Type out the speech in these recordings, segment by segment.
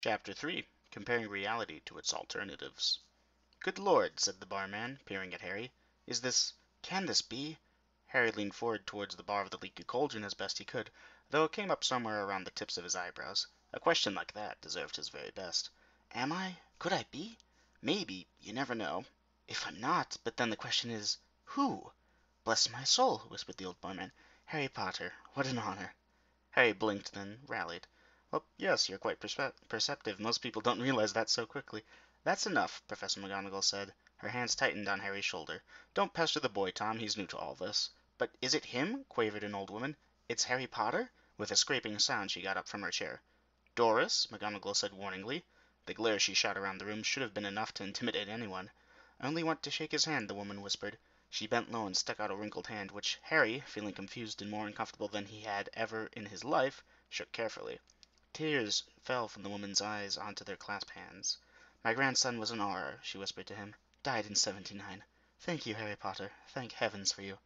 Chapter 3. Comparing Reality to its Alternatives. "Good Lord," said the barman, peering at Harry. "Can this be?" Harry leaned forward towards the bar of the leaky cauldron as best he could, though it came up somewhere around the tips of his eyebrows. A question like that deserved his very best. "Am I? Could I be? Maybe. You never know. If I'm not, but then the question is, who?" "Bless my soul," whispered the old barman. "Harry Potter. What an honor." Harry blinked, then rallied. "Well, yes, you're quite perceptive. Most people don't realize that so quickly." "That's enough," Professor McGonagall said. Her hands tightened on Harry's shoulder. "Don't pester the boy, Tom. He's new to all this." "But is it him?" quavered an old woman. "It's Harry Potter?" With a scraping sound she got up from her chair. "Doris," McGonagall said warningly. The glare she shot around the room should have been enough to intimidate anyone. "I only want to shake his hand," the woman whispered. She bent low and stuck out a wrinkled hand, which Harry, feeling confused and more uncomfortable than he had ever in his life, shook carefully. Tears fell from the woman's eyes onto their clasped hands. "My grandson was an Auror," she whispered to him. "Died in '79. Thank you, Harry Potter. Thank heavens for you."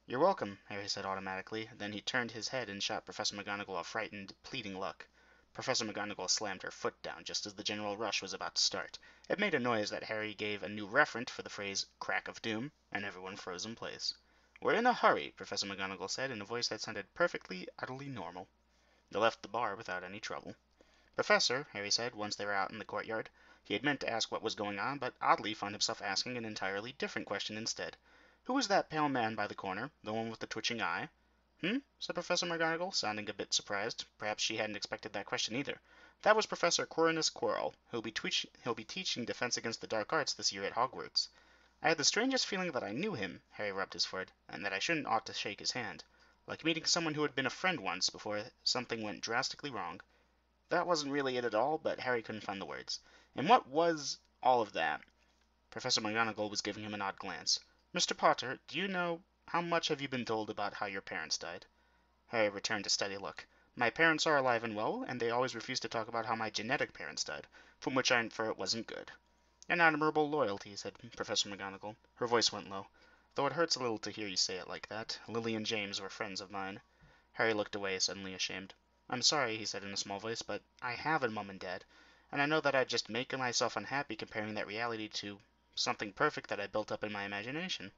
"You're welcome," Harry said automatically. Then he turned his head and shot Professor McGonagall a frightened, pleading look. Professor McGonagall slammed her foot down just as the general rush was about to start. It made a noise that Harry gave a new referent for the phrase "crack of doom," and everyone froze in place. "We're in a hurry," Professor McGonagall said in a voice that sounded perfectly, utterly normal. They left the bar without any trouble. "Professor," Harry said, once they were out in the courtyard. He had meant to ask what was going on, but oddly found himself asking an entirely different question instead. "Who was that pale man by the corner, the one with the twitching eye?" said Professor McGonagall, sounding a bit surprised. Perhaps she hadn't expected that question either. "That was Professor Quirinus Quirrell. He'll be teaching Defense Against the Dark Arts this year at Hogwarts." "I had the strangest feeling that I knew him," Harry rubbed his forehead, "and that I shouldn't ought to shake his hand. Like meeting someone who had been a friend once before something went drastically wrong." That wasn't really it at all, but Harry couldn't find the words. "And what was all of that?" Professor McGonagall was giving him an odd glance. "Mr. Potter, do you know, how much have you been told about how your parents died?" Harry returned a steady look. "My parents are alive and well, and they always refuse to talk about how my genetic parents died, from which I infer it wasn't good." "An admirable loyalty," said Professor McGonagall. Her voice went low. "Though it hurts a little to hear you say it like that. Lily and James were friends of mine." Harry looked away, suddenly ashamed. "I'm sorry," he said in a small voice, "but I have a mom and dad, and I know that I'd just make myself unhappy comparing that reality to something perfect that I built up in my imagination."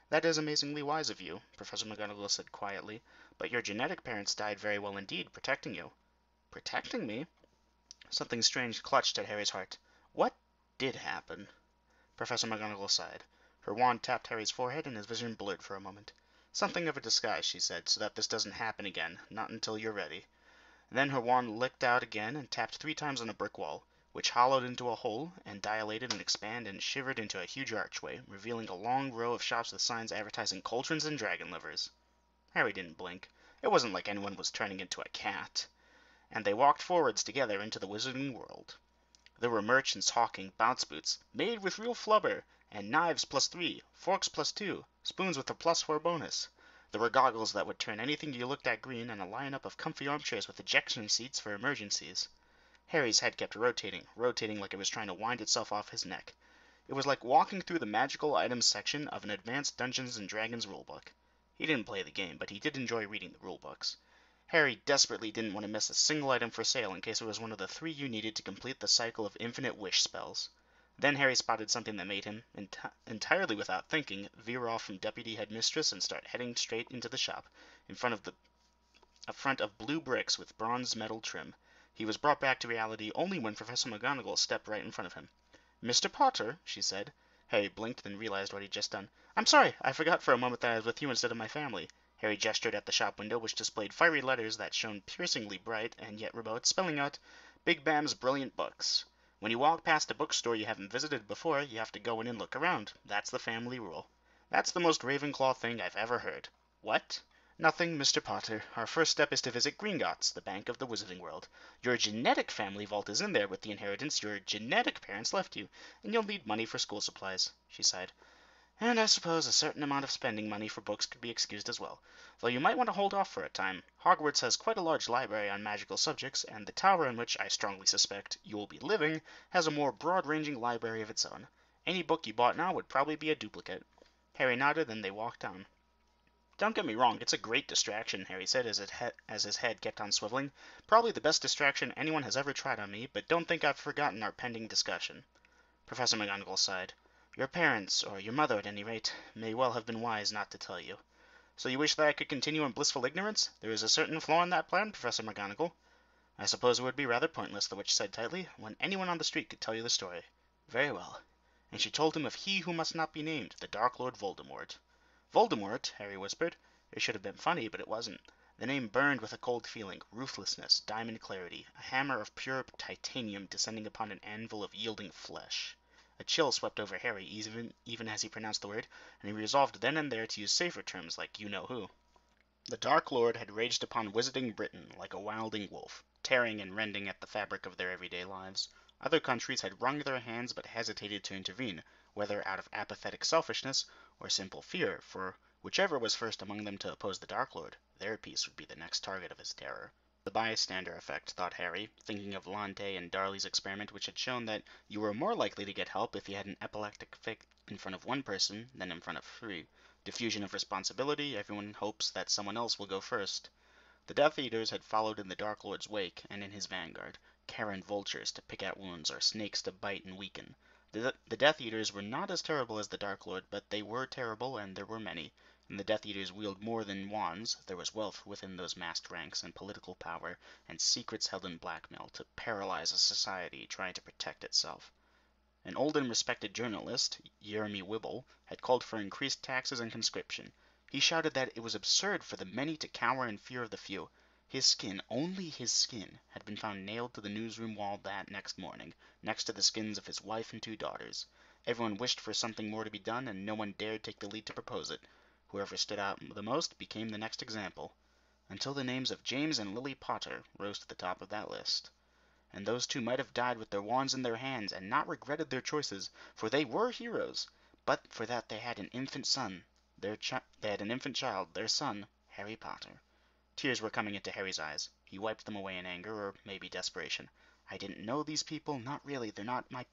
"That is amazingly wise of you," Professor McGonagall said quietly, "but your genetic parents died very well indeed, protecting you." "Protecting me?" Something strange clutched at Harry's heart. "What did happen?" Professor McGonagall sighed. Her wand tapped Harry's forehead, and his vision blurred for a moment. "Something of a disguise," she said, "so that this doesn't happen again, not until you're ready." Then her wand licked out again and tapped 3 times on a brick wall, which hollowed into a hole, and dilated and expanded and shivered into a huge archway, revealing a long row of shops with signs advertising cauldrons and dragon livers. Harry didn't blink. It wasn't like anyone was turning into a cat. And they walked forwards together into the wizarding world. There were merchants hawking bounce boots, made with real flubber, and knives +3, forks +2, spoons with a +4 bonus. There were goggles that would turn anything you looked at green, and a lineup of comfy armchairs with ejection seats for emergencies. Harry's head kept rotating like it was trying to wind itself off his neck. It was like walking through the magical items section of an advanced Dungeons and Dragons rulebook. He didn't play the game, but he did enjoy reading the rulebooks. Harry desperately didn't want to miss a single item for sale in case it was one of the 3 you needed to complete the cycle of infinite wish spells. Then Harry spotted something that made him, entirely without thinking, veer off from Deputy Headmistress and start heading straight into the shop, in front of a front of blue bricks with bronze metal trim. He was brought back to reality only when Professor McGonagall stepped right in front of him. "Mr. Potter," she said. Harry blinked, then realized what he'd just done. "I'm sorry, I forgot for a moment that I was with you instead of my family." Harry gestured at the shop window, which displayed fiery letters that shone piercingly bright and yet remote, spelling out Big Bam's Brilliant Books. When you walk past a bookstore you haven't visited before, you have to go in and look around. That's the family rule. That's the most Ravenclaw thing I've ever heard. What? "Nothing, Mr. Potter. Our first step is to visit Gringotts, the bank of the wizarding world. Your genetic family vault is in there with the inheritance your genetic parents left you, and you'll need money for school supplies," she sighed. "And I suppose a certain amount of spending money for books could be excused as well, though you might want to hold off for a time. Hogwarts has quite a large library on magical subjects, and the tower in which I strongly suspect you will be living has a more broad-ranging library of its own. Any book you bought now would probably be a duplicate." Harry nodded, and they walked on. Don't get me wrong, it's a great distraction, Harry said as his head kept on swiveling. Probably the best distraction anyone has ever tried on me, but don't think I've forgotten our pending discussion. Professor McGonagall sighed. Your parents, or your mother at any rate, may well have been wise not to tell you. So you wish that I could continue in blissful ignorance? There is a certain flaw in that plan, Professor McGonagall. I suppose it would be rather pointless, the witch said tightly, when anyone on the street could tell you the story. Very well. And she told him of he who must not be named, the Dark Lord Voldemort. Voldemort, Harry whispered. It should have been funny, but it wasn't. The name burned with a cold feeling, ruthlessness, diamond clarity, a hammer of pure titanium descending upon an anvil of yielding flesh. A chill swept over Harry even as he pronounced the word, and he resolved then and there to use safer terms like you-know-who. The Dark Lord had raged upon Wizarding Britain like a wilding wolf, tearing and rending at the fabric of their everyday lives. Other countries had wrung their hands but hesitated to intervene, whether out of apathetic selfishness or simple fear, for whichever was first among them to oppose the Dark Lord, their peace would be the next target of his terror. The bystander effect, thought Harry, thinking of Lante and Darley's experiment, which had shown that you were more likely to get help if you had an epileptic fit in front of one person than in front of three. Diffusion of responsibility, everyone hopes that someone else will go first. The Death Eaters had followed in the Dark Lord's wake and in his vanguard, carrion vultures to pick at wounds or snakes to bite and weaken. The Death Eaters were not as terrible as the Dark Lord, but they were terrible and there were many. And the Death Eaters wield more than wands. There was wealth within those masked ranks, and political power, and secrets held in blackmail to paralyze a society trying to protect itself. An old and respected journalist, Jeremy Wibble, had called for increased taxes and conscription. He shouted that it was absurd for the many to cower in fear of the few. His skin, only his skin, had been found nailed to the newsroom wall that next morning, next to the skins of his wife and 2 daughters. Everyone wished for something more to be done, and no one dared take the lead to propose it. Whoever stood out the most became the next example, until the names of James and Lily Potter rose to the top of that list. And those 2 might have died with their wands in their hands and not regretted their choices, for they were heroes, but for that they had an infant child, their son, Harry Potter. Tears were coming into Harry's eyes. He wiped them away in anger, or maybe desperation. I didn't know these people, not really. They're not my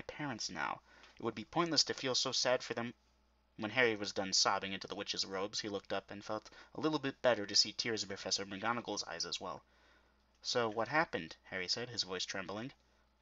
parents now. It would be pointless to feel so sad for them. When Harry was done sobbing into the witch's robes, he looked up and felt a little bit better to see tears in Professor McGonagall's eyes as well. So what happened? Harry said, his voice trembling.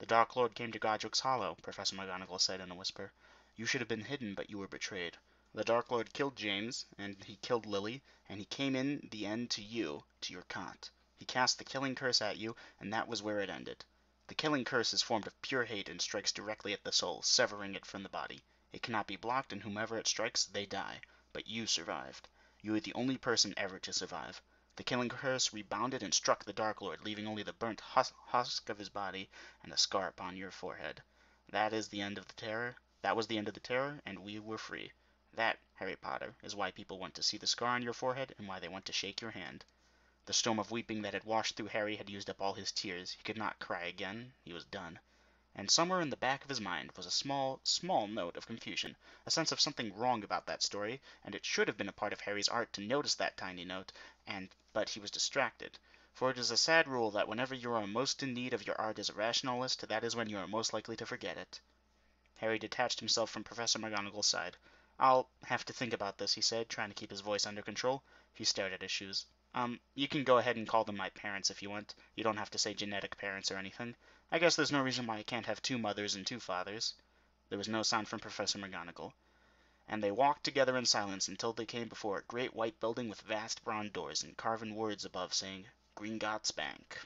The Dark Lord came to Godric's Hollow, Professor McGonagall said in a whisper. You should have been hidden, but you were betrayed. The Dark Lord killed James, and he killed Lily, and he came in the end to you, to your cot. He cast the killing curse at you, and that was where it ended. The killing curse is formed of pure hate and strikes directly at the soul, severing it from the body. It cannot be blocked, and whomever it strikes, they die. But you survived. You are the only person ever to survive. The killing curse rebounded and struck the Dark Lord, leaving only the burnt husk of his body and a scar upon your forehead. That was the end of the terror, and we were free. That, Harry Potter, is why people want to see the scar on your forehead and why they want to shake your hand. The storm of weeping that had washed through Harry had used up all his tears. He could not cry again. He was done. And somewhere in the back of his mind was a small, small note of confusion, a sense of something wrong about that story, and it should have been a part of Harry's art to notice that tiny note, but he was distracted. For it is a sad rule that whenever you are most in need of your art as a rationalist, that is when you are most likely to forget it. Harry detached himself from Professor McGonagall's side. I'll have to think about this, he said, trying to keep his voice under control. He stared at his shoes. You can go ahead and call them my parents if you want. You don't have to say genetic parents or anything. I guess there's no reason why I can't have 2 mothers and 2 fathers. There was no sound from Professor McGonagall, and they walked together in silence until they came before a great white building with vast brown doors and carven words above saying, Gringotts Bank.